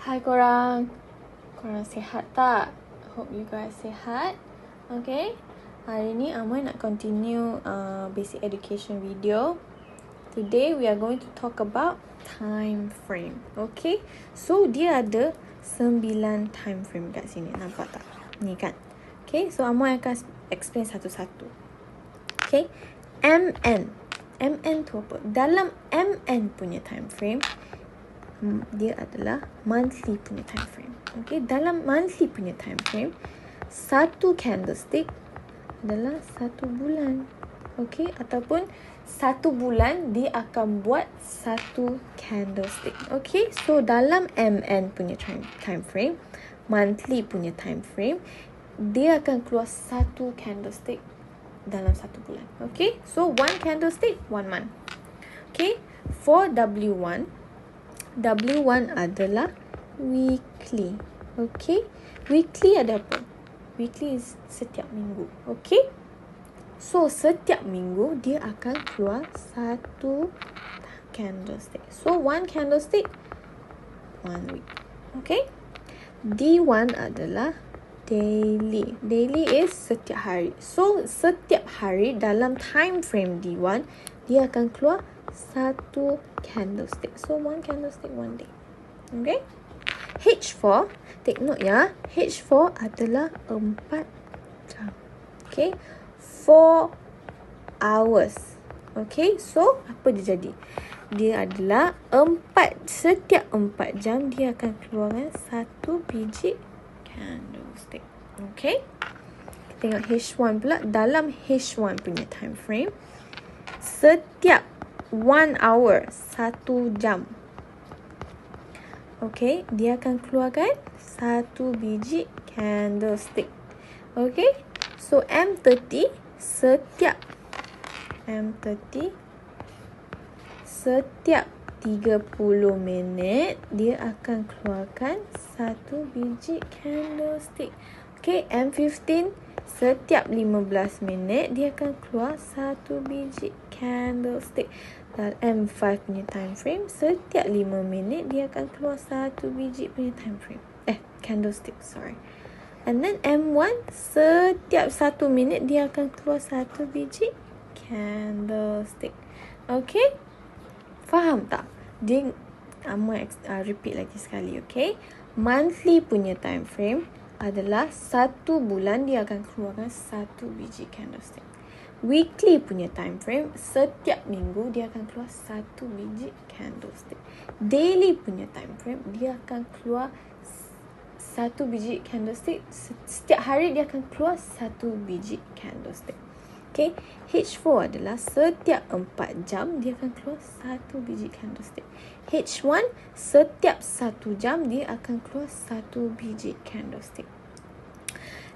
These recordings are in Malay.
Hai korang. Korang sihat tak? Hope you guys sihat. Okay. Hari ni Amoy nak continue basic education video. Today we are going to talk about time frame. Okay. So dia ada 9 time frame kat sini. Nampak tak? Ni kan. Okay. So Amoy akan explain satu-satu. Okay. MN. MN tu apa? Dalam MN punya time frame, dia adalah monthly punya time frame. Okay, dalam monthly punya time frame, satu candlestick adalah 1 bulan. Okay, ataupun 1 bulan dia akan buat 1 candlestick. Okay, so dalam MN punya time frame, monthly punya time frame, dia akan keluar 1 candlestick dalam 1 bulan. Okay, so 1 candlestick 1 month. Okay, for W1 adalah weekly. Okay. Weekly ada apa? Weekly is setiap minggu. Okay. So, setiap minggu dia akan keluar 1 candlestick. So, 1 candlestick 1 week. Okay. D1 adalah daily. Daily is setiap hari. So, setiap hari dalam time frame D1 dia akan keluar 1 candlestick. So, 1 candlestick 1 day. Okay. H4, take note ya. H4 adalah 4 jam. Okay. 4 hours. Okay. So, apa dia jadi? Dia adalah setiap 4 jam dia akan keluarkan 1 biji candlestick. Okay. Tengok H1 pula. Dalam H1 punya time frame, setiap 1 hour, 1 jam. Okay, dia akan keluarkan 1 biji candlestick. Okay, so M30 setiap 30 minit dia akan keluarkan 1 biji candlestick. Okay, M15 setiap 15 minit dia akan keluar 1 biji candlestick. Dan M5 punya time frame setiap 5 minit dia akan keluar 1 biji punya time frame. Candlestick, sorry. And then M1 setiap 1 minit dia akan keluar 1 biji candlestick. Okay? Faham tak? Dia repeat lagi sekali, okay? Monthly punya time frame adalah 1 bulan dia akan keluarkan 1 biji candlestick. Weekly punya time frame, setiap minggu dia akan keluar 1 biji candlestick. Daily punya time frame, dia akan keluar 1 biji candlestick. Setiap hari dia akan keluar 1 biji candlestick. Okay, H4 adalah setiap 4 jam dia akan keluar 1 biji candlestick. H1 setiap 1 jam dia akan keluar 1 biji candlestick.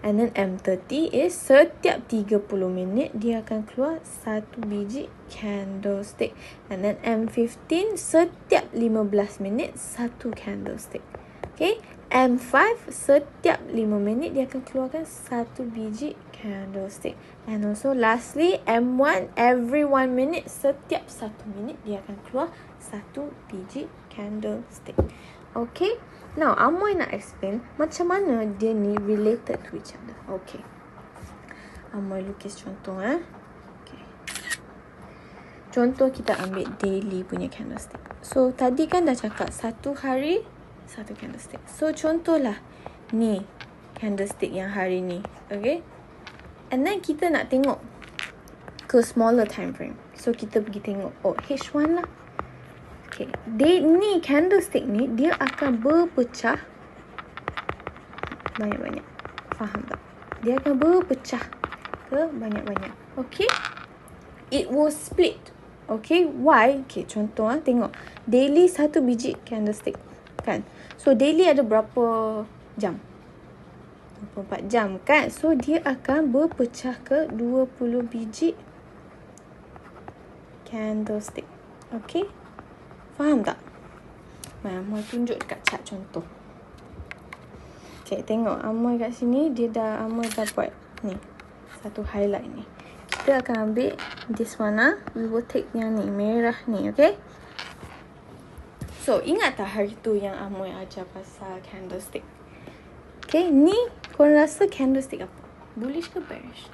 And then M30 is setiap 30 minit dia akan keluar 1 biji candlestick. And then M15 setiap 15 minit 1 candlestick. Okay, M5 setiap 5 minit dia akan keluarkan 1 biji candlestick. And also lastly M1 every 1 minute, setiap 1 minit dia akan keluar 1 biji candlestick. Okay, now Amoy nak explain macam mana dia ni related to each other. Okay, Amoy lukis contoh Okay. Contoh kita ambil daily punya candlestick. So tadi kan dah cakap 1 hari 1 candlestick. So contohlah ni candlestick yang hari ni. Okay. And then kita nak tengok ke smaller time frame. So kita pergi tengok H1 lah. Okay, ni candlestick ni dia akan berpecah banyak-banyak. Faham tak? Dia akan berpecah ke banyak-banyak. Okay, it will split. Okay, why? Okay, contoh tengok daily 1 biji candlestick kan. So daily ada berapa jam? 24 jam kan. So dia akan berpecah ke 20 biji candlestick. Okay, faham tak? Amoy tunjuk dekat chart contoh. Okay, tengok Amoy kat sini. Amoy dah buat ni satu highlight ni. Kita akan ambil this one We will take yang ni, merah ni. Okay, So, ingat tak hari tu yang Amoy ajar pasal candlestick? Okay, ni korang rasa candlestick apa? Bullish ke bearish?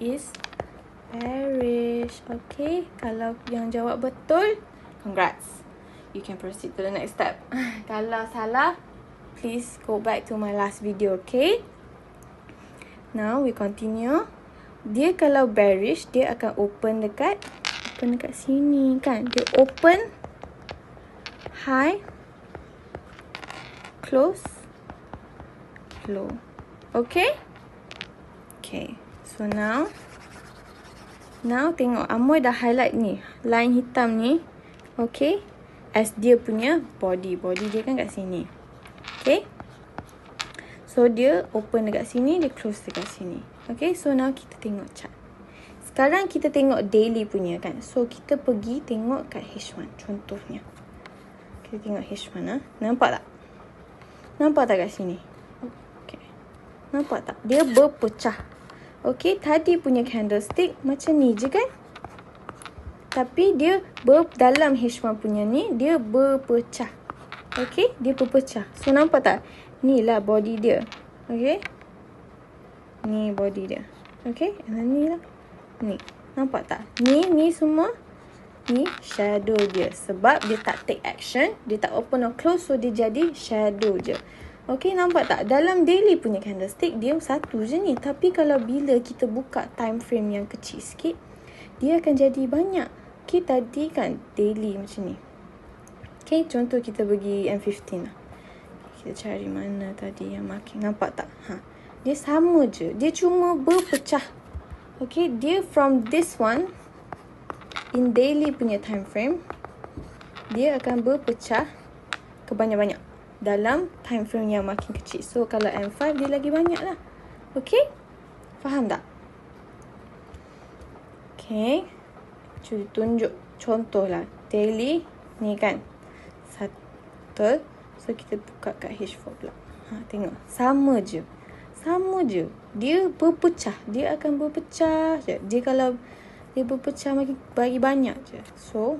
Is bearish. Okay, kalau yang jawab betul, congrats. You can proceed to the next step. Kalau salah, please go back to my last video, okay? Now, we continue. Dia kalau bearish, dia akan open dekat sini kan. Dia open, high, close, low. Okay? Okay. So, now tengok Amoy dah highlight ni. Line hitam ni. Okay? As dia punya body. Body dia kan kat sini. Okay? So, dia open dekat sini. Dia close dekat sini. Okay? So, now kita tengok chart. Sekarang kita tengok daily punya kan. So, kita pergi tengok kat H1. Contohnya. Kita tengok H1 lah. Nampak tak? Nampak tak kat sini? Okay. Nampak tak? Dia berpecah. Okay? Tadi punya candlestick macam ni je kan? Tapi dia dalam H1 punya ni, dia berpecah. Okay? Dia berpecah. So, nampak tak? Ni lah body dia. Okay? Ni body dia. Okay? And ni lah. Ni. Nampak tak? Ni semua. Ni shadow dia. Sebab dia tak take action. Dia tak open or close. So, dia jadi shadow je. Okay, nampak tak? Dalam daily punya candlestick, dia satu je ni. Tapi kalau bila kita buka time frame yang kecil sikit, dia akan jadi banyak. Okay, tadi kan daily macam ni. Okay, contoh kita pergi M15 lah. Kita cari mana tadi yang marking. Nampak tak? Dia sama je. Dia cuma berpecah. Okay, dia from this one, in daily punya time frame, dia akan berpecah ke banyak-banyak. Dalam time frame yang makin kecil. So, kalau M5, dia lagi banyak lah. Okay? Faham tak? Okay. Cuba tunjuk contoh lah. Daily ni kan. Satu. So, kita buka kat H4 pula. Tengok. Sama je. Sama je. Dia berpecah. Dia akan berpecah je. Dia kalau dia berpecah bagi banyak je. So,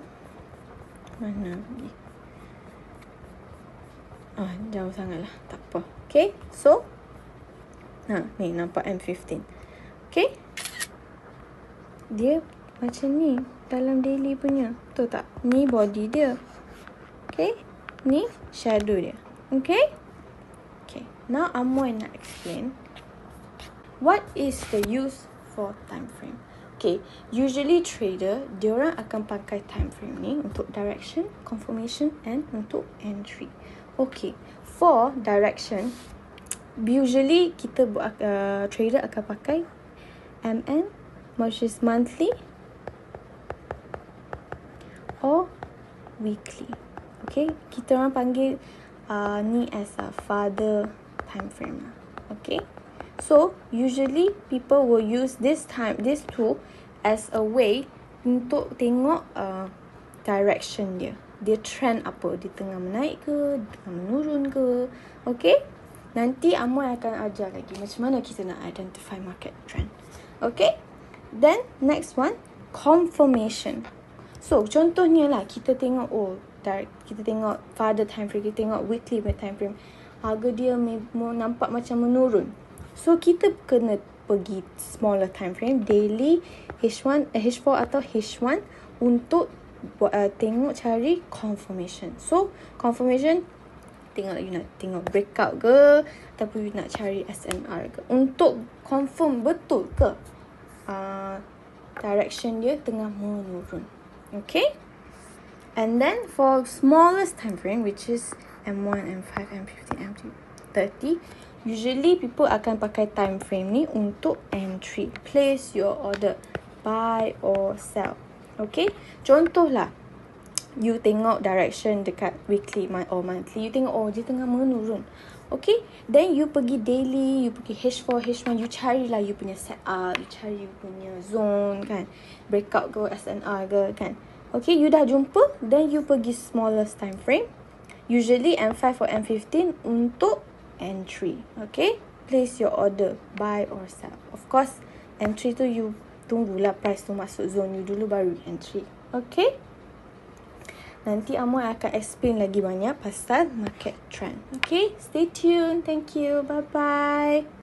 mana lagi? Jauh sangat lah. Tak apa. Okay. So, ni nampak M15. Okay. Dia macam ni. Dalam daily punya. Betul tak? Ni body dia. Okay. Ni shadow dia. Okay. Okay. Now, Amoy nak explain. What is the use for time frame? Okay. Usually trader, diorang akan pakai time frame ni untuk direction, confirmation and untuk entry. Okay. For direction, usually kita trader akan pakai MN, which is monthly or weekly. Okay, kita orang panggil ni as a father time frame. Okay, so usually people will use this tool as a way untuk tengok direction dia. Dia trend apa, dia tengah menaik ke, dia tengah menurun ke. Okay, nanti Amoy akan ajar lagi macam mana kita nak identify market trend. Okay, then next one, confirmation. So, contohnya lah, kita tengok, kita tengok father time frame, kita tengok weekly time frame. Harga dia nampak macam menurun. So, kita kena pergi smaller time frame, daily, H4 atau H1 untuk tengok cari confirmation. So, confirmation, tengok you nak tengok breakout ke, ataupun you nak cari SNR ke. Untuk confirm betul ke direction dia tengah menurun. Okay. And then for smallest time frame, which is M1, M5, M15, M30, usually people akan pakai time frame ni untuk entry. Place your order, buy or sell. Okay. Contohlah, you tengok direction dekat weekly or monthly. You tengok, dia tengah menurun. Okay. Then you pergi daily, you pergi H4, H1, you carilah you punya setup, you cari you punya zone kan. Breakout ke, SNR ke kan. Okay, you dah jumpa, then you pergi smallest time frame. Usually M5 or M15 untuk entry. Okay, place your order, buy or sell. Of course, entry tu you tunggulah price tu masuk zone you dulu baru entry. Okay, Nanti Amoy akan explain lagi banyak pasal market trend. Okay, stay tuned. Thank you. Bye-bye.